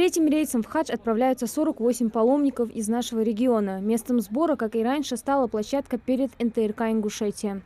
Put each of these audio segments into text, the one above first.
Третьим рейсом в хадж отправляются 48 паломников из нашего региона. Местом сбора, как и раньше, стала площадка перед НТРК Ингушетия.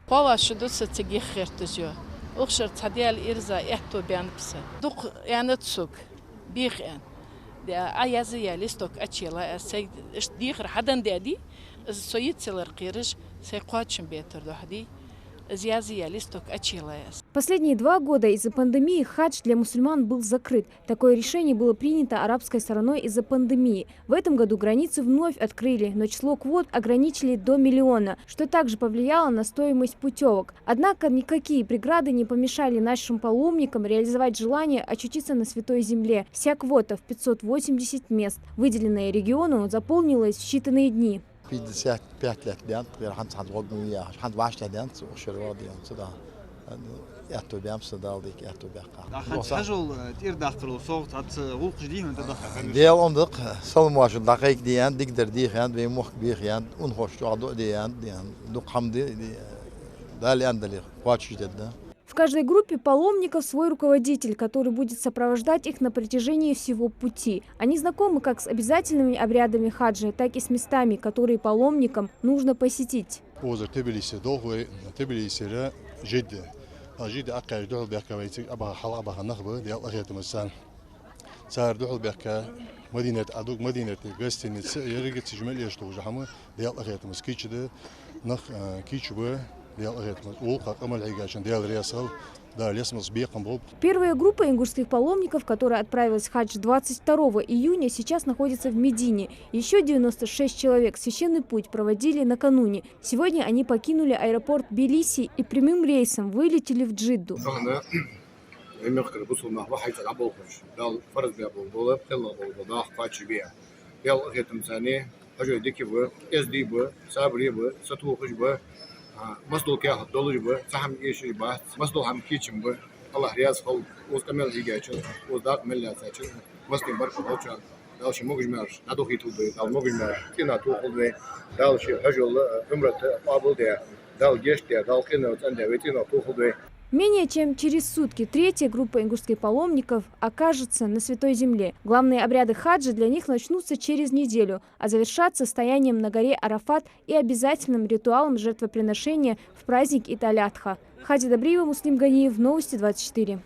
Последние 2 года из-за пандемии хадж для мусульман был закрыт. Такое решение было принято арабской стороной из-за пандемии. В этом году границы вновь открыли, но число квот ограничили до 1 миллиона, что также повлияло на стоимость путевок. Однако никакие преграды не помешали нашим паломникам реализовать желание очутиться на Святой Земле. Вся квота в 580 мест, выделенная региону, заполнилась в считанные дни. 55 лет ديان راح نصعد وياه حد 10 ديان وشر واضي صدا ياتو بيام صدا ديك ياتو بيقا حجول تير داخل صوت هات غوق جديد انت داخل ديال عندك صوم واش دقيق ديان ديقدر ديخان بي مخ بيخيان ونخش عضو ديان دوق حمدي دالي عندلي واتش جدا. В каждой группе паломников свой руководитель, который будет сопровождать их на протяжении всего пути. Они знакомы как с обязательными обрядами хаджа, так и с местами, которые паломникам нужно посетить. Первая группа ингушских паломников, которая отправилась в хадж 22 июня, сейчас находится в Медине. Еще 96 человек священный путь проводили накануне. Сегодня они покинули аэропорт Тбилиси и прямым рейсом вылетели в Джидду. مصدو كه دولار بو سهم يشي با مصدو هم كيچم بو الله رياض خو وكمل ريجاچو وذاك ملاتاچو مصدو بركو هوچا دالش موجمر ادو هيتو بي دال موجمر كينا تو خو دالش حجول عمره قابل ده دال جيش ده دال كينا عند ويتينا تو خو. Менее чем через сутки третья группа ингушских паломников окажется на Святой Земле. Главные обряды хаджа для них начнутся через неделю, а завершатся стоянием на горе Арафат и обязательным ритуалом жертвоприношения в праздник Ид аль-Адха. Хади Добриева, Муслим Ганиев, Новости 24.